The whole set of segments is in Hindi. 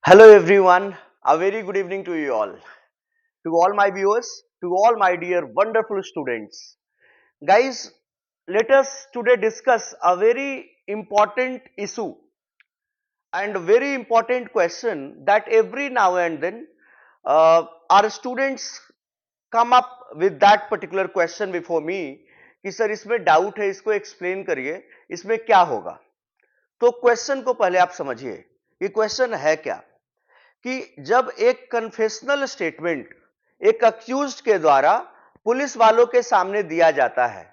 Hello everyone, a very good evening to you all. To all my viewers, to all my dear wonderful students. Guys, let us today discuss a very important issue and very important question that every now and then our students come up with that particular question before me कि सर इसमें डाउट है, इसको एक्सप्लेन करिए, इसमें क्या होगा। तो क्वेश्चन को पहले आप समझिए, ये क्वेश्चन है क्या कि जब एक कन्फेशनल स्टेटमेंट एक अक्यूज्ड के द्वारा पुलिस वालों के सामने दिया जाता है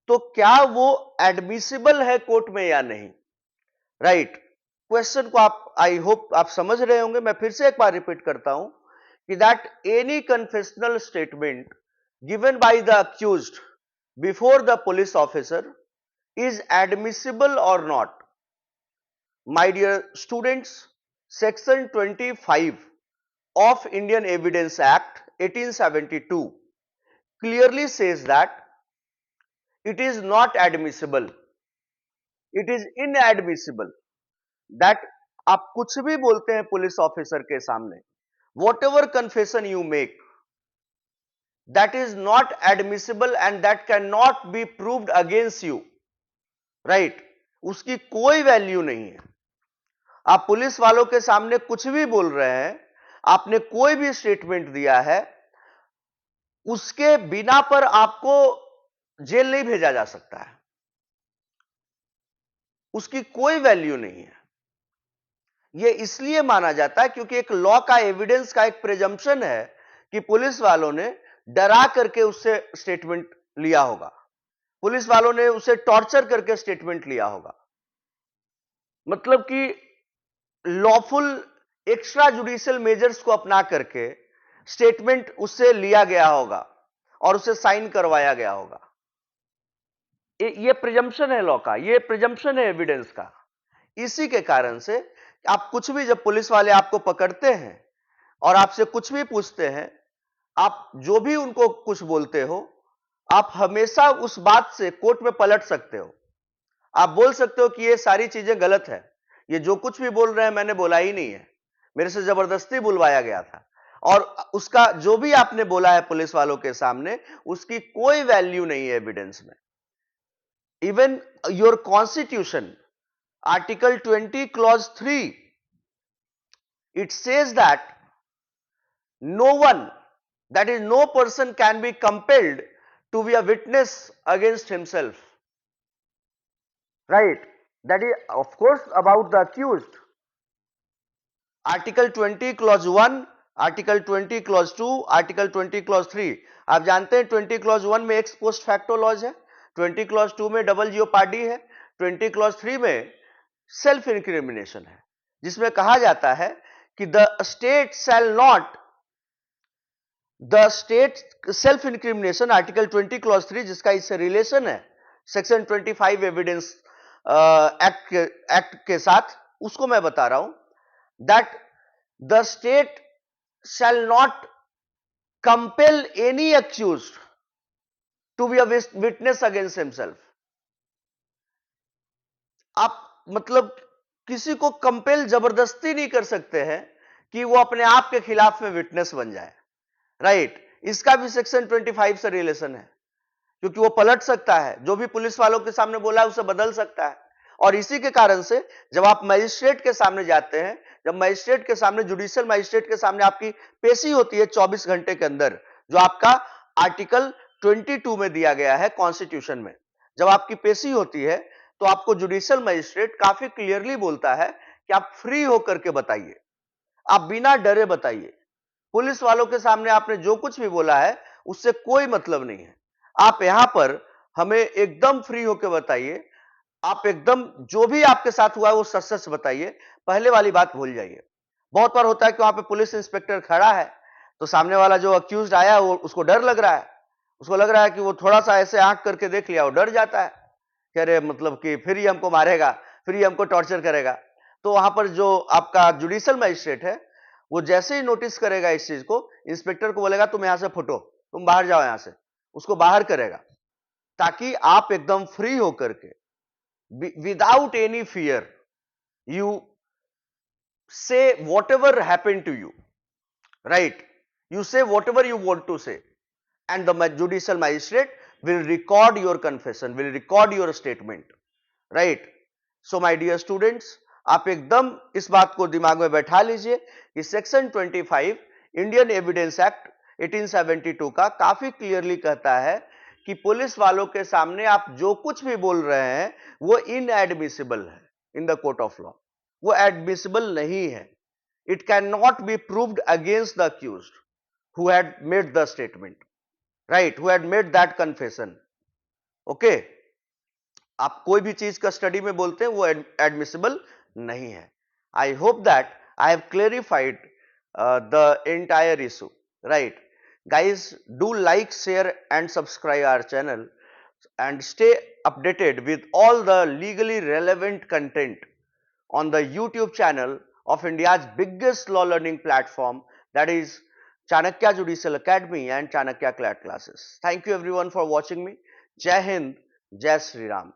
तो क्या वो एडमिसिबल है कोर्ट में या नहीं। राइट क्वेश्चन को आप आई होप आप समझ रहे होंगे। मैं फिर से एक बार रिपीट करता हूं कि that any confessional statement given by the accused before the police officer is admissible or not. My dear students, section 25 of Indian Evidence Act 1872 clearly says that it is not admissible, it is inadmissible that आप कुछ भी बोलते हैं पुलिस ऑफिसर के सामने, whatever confession you make, that is not admissible and that cannot be proved against you. Right? उसकी कोई वैल्यू नहीं है। आप पुलिस वालों के सामने कुछ भी बोल रहे हैं, आपने कोई भी स्टेटमेंट दिया है, उसके बिना पर आपको जेल नहीं भेजा जा सकता है, उसकी कोई वैल्यू नहीं है। यह इसलिए माना जाता है क्योंकि एक लॉ का एविडेंस का एक प्रिजम्पशन है कि पुलिस वालों ने डरा करके उससे स्टेटमेंट लिया होगा, पुलिस वालों ने उसे टॉर्चर करके स्टेटमेंट लिया होगा, मतलब कि लॉफुल एक्स्ट्रा जुडिशियल मेजर्स को अपना करके स्टेटमेंट उससे लिया गया होगा और उसे साइन करवाया गया होगा। ये प्रिजम्पशन है लॉ का, ये प्रिजम्पशन है एविडेंस का। इसी के कारण से आप कुछ भी, जब पुलिस वाले आपको पकड़ते हैं और आपसे कुछ भी पूछते हैं, आप जो भी उनको कुछ बोलते हो, आप हमेशा उस बात से कोर्ट में पलट सकते हो। आप बोल सकते हो कि ये सारी चीजें गलत है, ये जो कुछ भी बोल रहे हैं मैंने बोला ही नहीं है, मेरे से जबरदस्ती बुलवाया गया था, और उसका जो भी आपने बोला है पुलिस वालों के सामने, उसकी कोई वैल्यू नहीं है एविडेंस में। Even your constitution article 20 clause 3 it says that no one, that is no person can be compelled to be a witness against himself. Right? That is of course about the accused. Article 20 clause 1, article 20 clause 2, article 20 clause 3। आप जानते हैं 20 क्लॉज 1 में एक्स पोस्ट फैक्टो लॉज है, 20 क्लॉज 2 में डबल जियोपार्डी है, 20 क्लॉज 3 में सेल्फ इंक्रिमिनेशन है, जिसमें कहा जाता है कि the state shall not, the state self incrimination article 20 clause 3 जिसका इससे रिलेशन है सेक्शन 25 एविडेंस एक्ट के साथ, उसको मैं बता रहा हूं that the state shall not compel any accused to be a witness against himself. आप मतलब किसी को कंपेल जबरदस्ती नहीं कर सकते हैं कि वो अपने आप के खिलाफ में विटनेस बन जाए। राइट? इसका भी सेक्शन 25 से रिलेशन है, क्योंकि वो पलट सकता है, जो भी पुलिस वालों के सामने बोला है उसे बदल सकता है। और इसी के कारण से जब आप मजिस्ट्रेट के सामने जाते हैं, जब मजिस्ट्रेट के सामने, जुडिशियल मजिस्ट्रेट के सामने आपकी पेशी होती है 24 घंटे के अंदर, जो आपका आर्टिकल 22 में दिया गया है कॉन्स्टिट्यूशन में, जब आपकी पेशी होती है तो आपको जुडिशियल मजिस्ट्रेट काफी क्लियरली बोलता है कि आप फ्री होकर के बताइए, आप बिना डरे बताइए, पुलिस वालों के सामने आपने जो कुछ भी बोला है उससे कोई मतलब नहीं है, आप यहां पर हमें एकदम फ्री होकर बताइए, आप एकदम जो भी आपके साथ हुआ है वो सच सच बताइए, पहले वाली बात भूल जाइए। बहुत बार होता है कि वहां पे पुलिस इंस्पेक्टर खड़ा है तो सामने वाला जो अक्यूज्ड आया वो उसको डर लग रहा है, उसको लग रहा है कि वो थोड़ा सा ऐसे आंख करके देख लिया, वो डर जाता है, कह रहे मतलब कि फिर ही हमको मारेगा, फिर ही हमको टॉर्चर करेगा। तो वहां पर जो आपका जुडिशियल मजिस्ट्रेट है वो जैसे ही नोटिस करेगा इस चीज को, इंस्पेक्टर को बोलेगा तुम यहां से फुटो, तुम बाहर जाओ यहां से, उसको बाहर करेगा, ताकि आप एकदम फ्री होकर के without any fear you say whatever happened to you, right? You say whatever you want to say, and the judicial magistrate will record your confession, will record your statement, right? So my dear students, आप एकदम इस बात को दिमाग में बैठा लीजिए कि सेक्शन 25 इंडियन एविडेंस एक्ट 1872 का काफी क्लियरली कहता है कि पुलिस वालों के सामने आप जो कुछ भी बोल रहे हैं वो इनएडमिसिबल है in the court of law, वो एडमिसिबल नहीं है. It cannot be proved against the accused who had made the statement, right? Who had made that confession. Okay? आप कोई भी चीज का स्टडी में बोलते हैं वो एडमिसिबल नहीं है. I hope that I have clarified the entire issue, right? Guys, do like, share and subscribe our channel and stay updated with all the legally relevant content on the YouTube channel of India's biggest law learning platform, that is Chanakya Judicial Academy and Chanakya CLAT classes. Thank you everyone for watching me. Jai Hind, Jai Shri Ram.